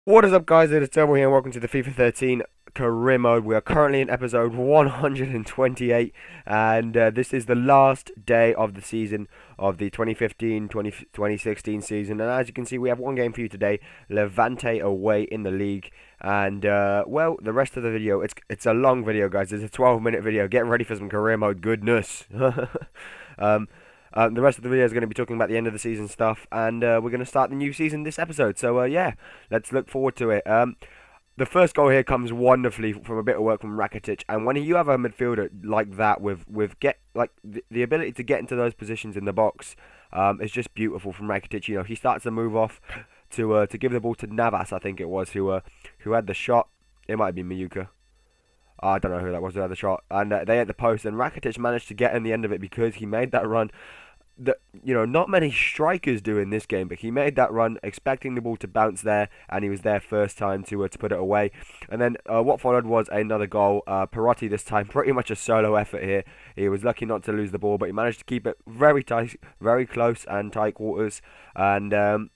What is up, guys? It is Turbo here and welcome to the FIFA 13 career mode. We are currently in episode 128 and this is the last day of the season of the 2015-2016 season, and as you can see we have one game for you today, Levante away in the league. And well, the rest of the video, it's a long video, guys. It's a 12-minute video. Getting ready for some career mode goodness. The rest of the video is going to be talking about the end of the season stuff, and we're going to start the new season this episode. So yeah, let's look forward to it. The first goal here comes wonderfully from a bit of work from Rakitic, and when you have a midfielder like that with the ability to get into those positions in the box, it's just beautiful from Rakitic. You know, he starts to move off to give the ball to Navas, I think it was, who had the shot. It might have been Miyuka. I don't know who that was who had the shot, and they had the post, and Rakitic managed to get in the end of it because he made that run that, you know, not many strikers do in this game, but he made that run expecting the ball to bounce there, and he was there first time to put it away. And then what followed was another goal. Perotti this time, pretty much a solo effort here. He was lucky not to lose the ball, but he managed to keep it very tight, very close and tight quarters, and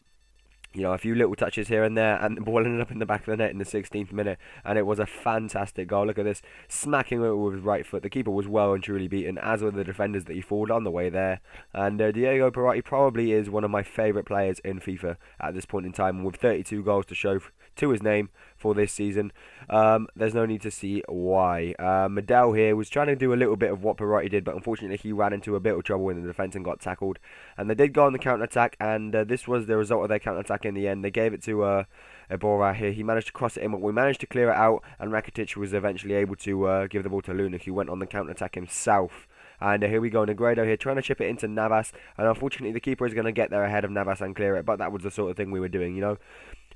you know, a few little touches here and there, and the ball ended up in the back of the net in the 16th minute, and it was a fantastic goal. Look at this, smacking it with his right foot. The keeper was well and truly beaten, as were the defenders that he fought on the way there. And Diego Perotti probably is one of my favourite players in FIFA at this point in time, with 32 goals to show to his name for this season. There's no need to see why. Medel here was trying to do a little bit of what Perotti did, but unfortunately he ran into a bit of trouble in the defence and got tackled. And they did go on the counter-attack, and this was the result of their counter-attack in the end. They gave it to Ebora here. He managed to cross it in, but we managed to clear it out, and Rakitic was eventually able to give the ball to Luna, who went on the counter-attack himself. And here we go, Negredo here trying to chip it into Navas, and unfortunately the keeper is going to get there ahead of Navas and clear it, but that was the sort of thing we were doing, you know.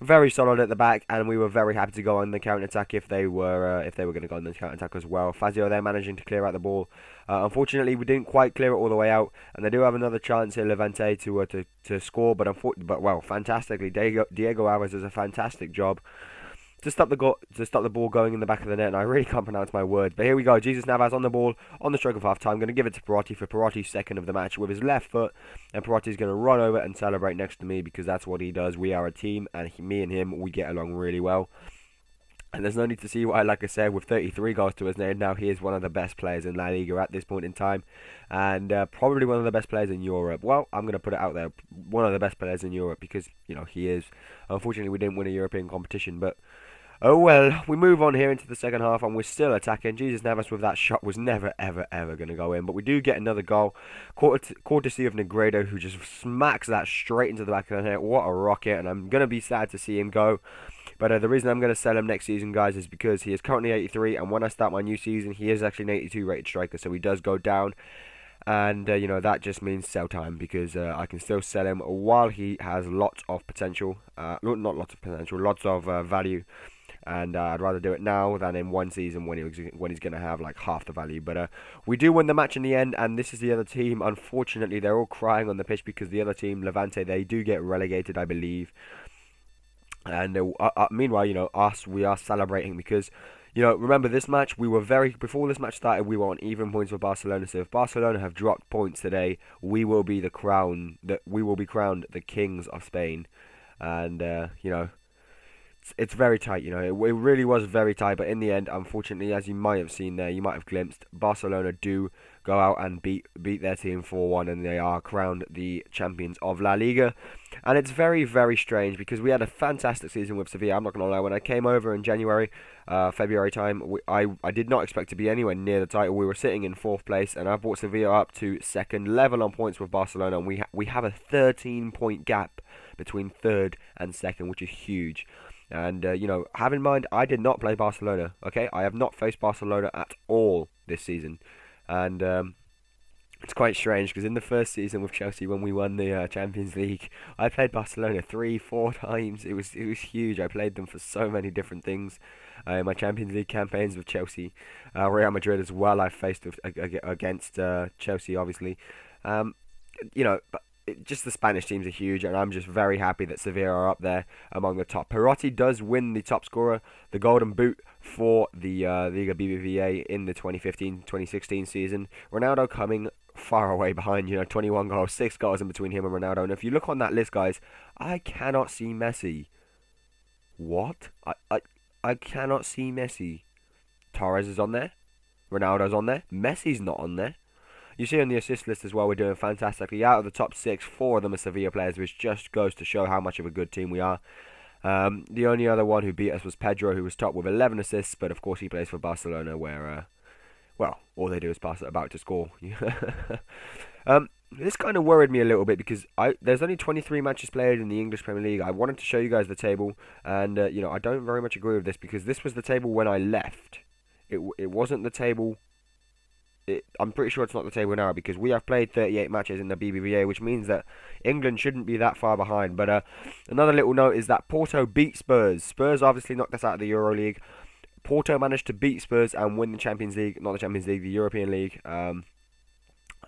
Very solid at the back, and we were very happy to go on the counter-attack if they were going to go on the counter-attack as well. Fazio there managing to clear out the ball. Unfortunately, we didn't quite clear it all the way out, and they do have another chance here, Levante, to score, but well, fantastically, Diego Alves does a fantastic job to stop the ball going in the back of the net, and I really can't pronounce my words. But here we go, Jesus Navas on the ball on the stroke of half time. Going to give it to Perotti for Perotti's second of the match with his left foot, and Perotti's going to run over and celebrate next to me because that's what he does. We are a team, and me and him, we get along really well. And there's no need to see why, like I said, with 33 goals to his name now, he is one of the best players in La Liga at this point in time, and probably one of the best players in Europe. Well, I'm going to put it out there, one of the best players in Europe, because, you know, he is. Unfortunately, we didn't win a European competition, but oh well. We move on here into the second half, and we're still attacking. Jesus Navas with that shot was never, ever, ever going to go in, but we do get another goal, courtesy of Negredo, who just smacks that straight into the back of the net. What a rocket, and I'm going to be sad to see him go. But the reason I'm going to sell him next season, guys, is because he is currently 83, and when I start my new season, he is actually an 82 rated striker, so he does go down. And, you know, that just means sell time, because I can still sell him while he has lots of potential. Not lots of potential, lots of value. And I'd rather do it now than in one season when he's going to have like half the value. But we do win the match in the end, and this is the other team. Unfortunately, they're all crying on the pitch because the other team, Levante, they do get relegated, I believe. And meanwhile, you know, we are celebrating because, you know, remember this match, before this match started, we were on even points with Barcelona. So if Barcelona have dropped points today, we will be crowned the kings of Spain. And you know, it's very tight, you know. It really was very tight, but in the end, unfortunately, as you might have seen there, you might have glimpsed, Barcelona do go out and beat their team 4-1, and they are crowned the champions of La Liga. And it's very, very strange because we had a fantastic season with Sevilla. I'm not going to lie, when I came over in January, February time, I did not expect to be anywhere near the title. We were sitting in 4th place, and I brought Sevilla up to 2nd, level on points with Barcelona, and we have a 13-point gap between 3rd and 2nd, which is huge. And, you know, have in mind, I did not play Barcelona, okay? I have not faced Barcelona at all this season. And it's quite strange, because in the first season with Chelsea, when we won the Champions League, I played Barcelona 3-4 times. It was huge. I played them for so many different things. My Champions League campaigns with Chelsea, Real Madrid as well, I faced against Chelsea, obviously. You know, but just the Spanish teams are huge, and I'm just very happy that Sevilla are up there among the top. Perotti does win the top scorer, the Golden Boot for the Liga BBVA in the 2015-2016 season. Ronaldo coming far away behind, 21 goals, 6 goals in between him and Ronaldo. And if you look on that list, guys, I cannot see Messi. What? I cannot see Messi. Torres is on there. Ronaldo's on there. Messi's not on there. You see on the assist list as well, we're doing fantastically. Out of the top 6, 4 of them are Sevilla players, which just goes to show how much of a good team we are. The only other one who beat us was Pedro, who was top with 11 assists, but of course he plays for Barcelona, where, well, all they do is pass it about to score. This kind of worried me a little bit because there's only 23 matches played in the English Premier League. I wanted to show you guys the table, and I don't very much agree with this because this was the table when I left. It wasn't the table. I'm pretty sure it's not the table now because we have played 38 matches in the BBVA, which means that England shouldn't be that far behind. But another little note is that Porto beat Spurs. Spurs obviously knocked us out of the Euro League. Porto managed to beat Spurs and win the Champions League, not the Champions League, the European League.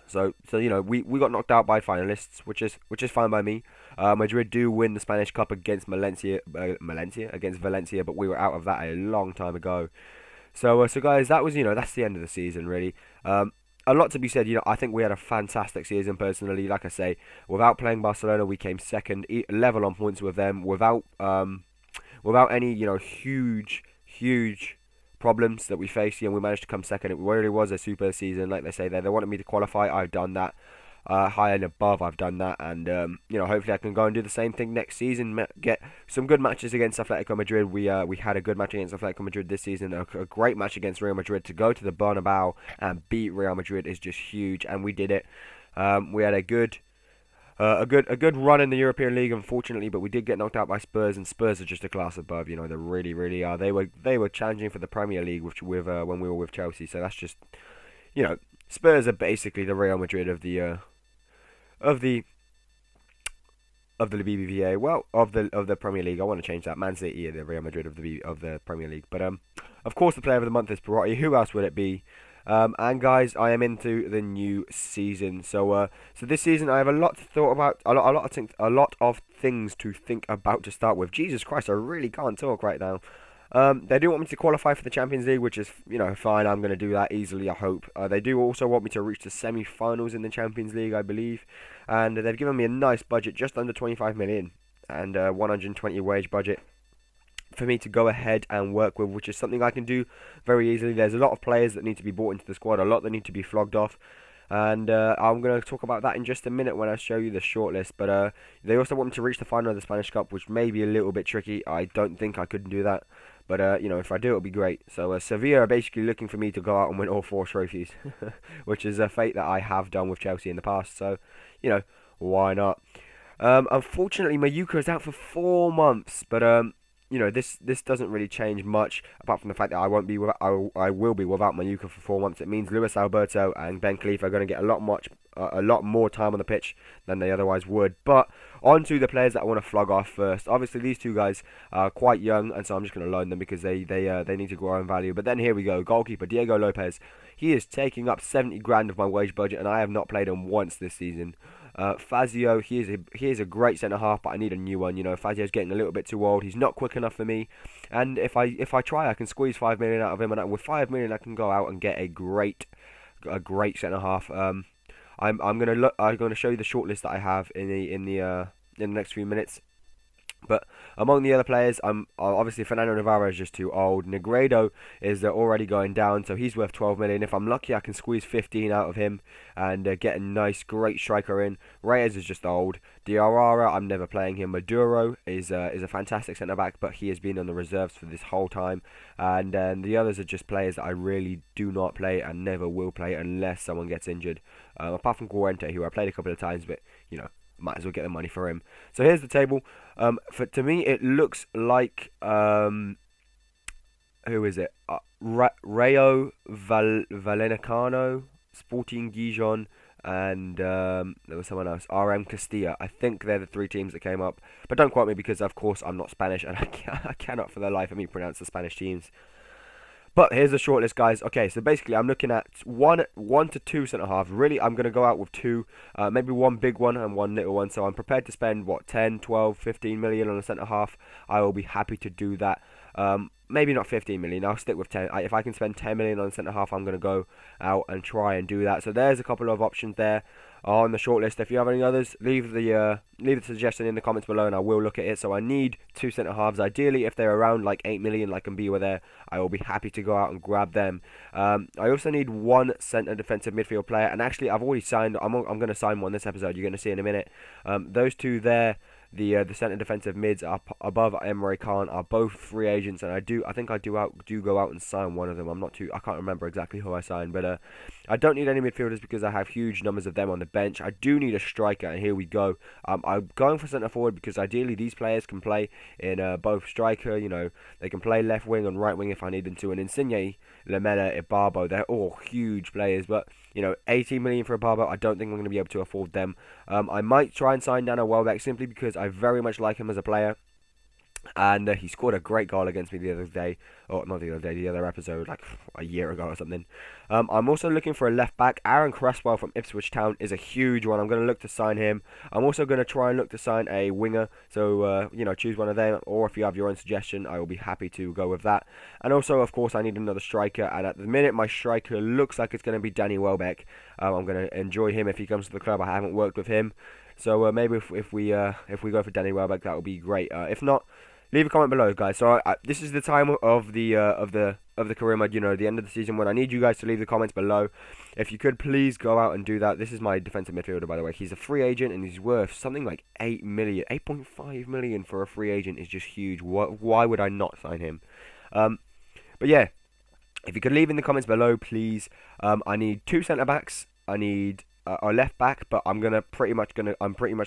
So we got knocked out by finalists, which is fine by me. Madrid do win the Spanish Cup against Valencia, but we were out of that a long time ago. So guys, that was, that's the end of the season, really. A lot to be said, I think we had a fantastic season, personally. Like I say, without playing Barcelona, we came second, level on points with them, without any, huge problems that we faced. We managed to come second. It really was a super season, like they say there. They wanted me to qualify. I've done that. High and above, I've done that, and hopefully I can go and do the same thing next season. Get some good matches against Atletico Madrid. We had a good match against Atletico Madrid this season. A great match against Real Madrid. To go to the Bernabeu and beat Real Madrid is just huge, and we did it. We had a good run in the European League, unfortunately, but we did get knocked out by Spurs, and Spurs are just a class above. They really, really are. They were challenging for the Premier League with when we were with Chelsea. So that's just, Spurs are basically the Real Madrid of the BBVA, well, of the Premier League. I want to change that. Man City are the Real Madrid of the Premier League. But of course, the player of the month is Perotti. Who else would it be? And guys, I am into the new season. So this season, I have a lot to thought about. A lot of things to think about to start with. Jesus Christ, I really can't talk right now. They do want me to qualify for the Champions League, which is, fine. I'm going to do that easily, I hope. They do also want me to reach the semi-finals in the Champions League, I believe. And they've given me a nice budget, just under 25 million, and 120 wage budget for me to go ahead and work with, which is something I can do very easily. There's a lot of players that need to be brought into the squad, a lot that need to be flogged off. And I'm going to talk about that in just a minute when I show you the shortlist. But they also want me to reach the final of the Spanish Cup, which may be a little bit tricky. I don't think I could do that. But, if I do, it'll be great. So, Sevilla are basically looking for me to go out and win all 4 trophies, which is a fate that I have done with Chelsea in the past. So, why not? Unfortunately, Mayuka is out for 4 months. But, this doesn't really change much, apart from the fact that I will be without Mayuka for 4 months. It means Luis Alberto and Ben Khalifa are going to get a lot more time on the pitch than they otherwise would. But on to the players that I want to flog off first. Obviously, these two guys are quite young, and so I'm just going to loan them because they need to grow in value. But then here we go, goalkeeper Diego Lopez. He is taking up 70 grand of my wage budget, and I have not played him once this season. Fazio, he is a great centre half, but I need a new one. Fazio's getting a little bit too old. He's not quick enough for me, and if I try, I can squeeze 5 million out of him, and with 5 million, I can go out and get a great centre half. I'm gonna show you the shortlist that I have in the next few minutes. But among the other players, obviously Fernando Navarro is just too old. Negredo is already going down, so he's worth 12 million. If I'm lucky, I can squeeze 15 out of him and get a nice, great striker in. Reyes is just old. Diarra, I'm never playing him. Maduro is a fantastic centre back, but he has been on the reserves for this whole time. And the others are just players that I really do not play and never will play unless someone gets injured. Apart from Guarente, who I played a couple of times, but might as well get the money for him. So here's the table. To me, it looks like who is it? Rayo Vallecano, Sporting Gijon, and there was someone else. RM Castilla. I think they're the 3 teams that came up. But don't quote me because, of course, I'm not Spanish and I cannot for the life of me pronounce the Spanish teams. But here's the shortlist, guys. Okay, so basically I'm looking at one to 2 centre-halves. Really, I'm going to go out with 2, maybe 1 big one and 1 little one. So I'm prepared to spend, 10, 12, 15 million on a centre-half. I will be happy to do that. maybe not 15 million. I'll stick with 10. If I can spend 10 million on centre half, I'm going to go out and try and do that. So there's a couple of options there on the shortlist. If you have any others, leave the suggestion in the comments below, and I will look at it. So I need 2 centre halves. Ideally, if they're around like 8 million, like Mbiwa there, I will be happy to go out and grab them. I also need 1 centre defensive midfield player, and actually I've already signed. I'm going to sign one this episode. You're going to see in a minute. Those 2 there. The centre defensive mids are above Emre Can are both free agents, and I think I do go out and sign one of them. I can't remember exactly who I signed, but I don't need any midfielders because I have huge numbers of them on the bench. I do need a striker, and here we go. I'm going for centre forward because ideally these players can play in both striker. You know, they can play left wing and right wing if I need them to. And Insigne, Lamela, Ibarbo, they're all huge players, but you know, 18 million for Ibarbo, I don't think I'm going to be able to afford them. I might try and sign Daniel Welbeck simply because I very much like him as a player. And he scored a great goal against me the other day, or not the other day, the other episode, like a year ago or something. I'm also looking for a left back. Aaron Cresswell from Ipswich Town is a huge one. I'm going to look to sign him. I'm also going to try and look to sign a winger. So you know, choose one of them, or if you have your own suggestion, I will be happy to go with that. And also, of course, I need another striker. And at the minute, my striker looks like it's going to be Danny Welbeck. I'm going to enjoy him if he comes to the club. I haven't worked with him, so maybe if we go for Danny Welbeck, that would be great. If not, leave a comment below, guys. So this is the time of the career mode, you know, the end of the season, when I need you guys to leave the comments below. If you could please go out and do that. This is my defensive midfielder, by the way. He's a free agent and he's worth something like 8 million, 8.5 million for a free agent is just huge. Why would I not sign him? But yeah, if you could leave in the comments below, please. I need 2 centre backs. I need a left back, but I'm pretty much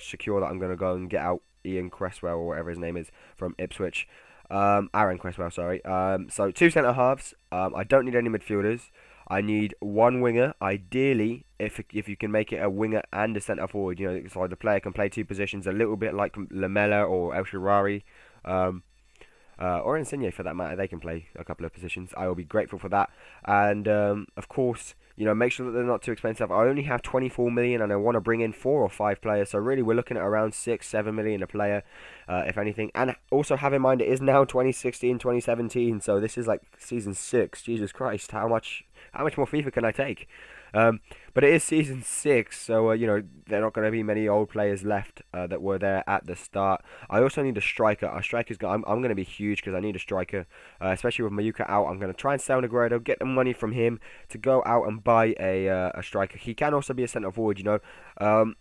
secure that I'm gonna go and get out Ian Cresswell or whatever his name is from Ipswich. Aaron Cresswell, sorry. So 2 centre halves. I don't need any midfielders. I need 1 winger. Ideally, if you can make it a winger and a centre forward, you know, so the player can play 2 positions, a little bit like Lamela or El Shaarawy, or Insigne for that matter. They can play a couple of positions. I will be grateful for that. And of course, you know, make sure that they're not too expensive. I only have 24 million and I want to bring in 4 or 5 players. So really, we're looking at around 6-7 million a player, if anything. And also have in mind, it is now 2016, 2017. So this is like season 6. Jesus Christ, how much more FIFA can I take? But it is season 6, so you know, there are not going to be many old players left that were there at the start. I also need a striker. Our striker's I'm going to be huge because I need a striker, especially with Mayuka out. I'm going to try and sell Negredo, get the money from him to go out and buy a striker. He can also be a centre forward, you know.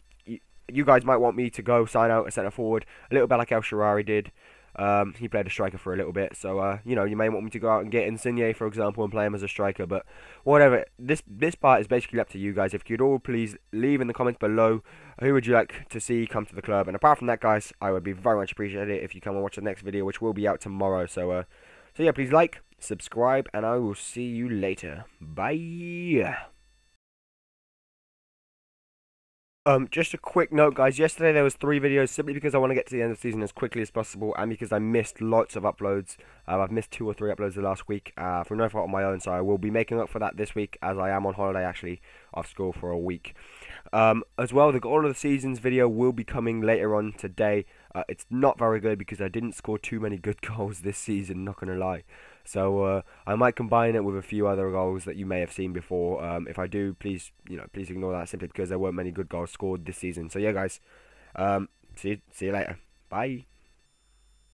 You guys might want me to go sign out a centre forward, a little bit like El Shaarawy did. He played a striker for a little bit, so you know, you may want me to go out and get Insigne, for example, and play him as a striker. But whatever, this part is basically up to you guys. If you'd all please leave in the comments below who would you like to see come to the club. And apart from that, guys, I would be very much appreciated if you come and watch the next video, which will be out tomorrow. So yeah, please like, subscribe, and I will see you later. Bye. Just a quick note, guys. Yesterday there was 3 videos simply because I want to get to the end of the season as quickly as possible, and because I missed lots of uploads. I've missed 2 or 3 uploads the last week for no fault of my own, so I will be making up for that this week, as I am on holiday actually off school for a week. As well, the goal of the seasons video will be coming later on today. It's not very good because I didn't score too many good goals this season, not gonna lie. So I might combine it with a few other goals that you may have seen before. If I do, please ignore that, simply because there weren't many good goals scored this season. So yeah, guys, see you later. Bye.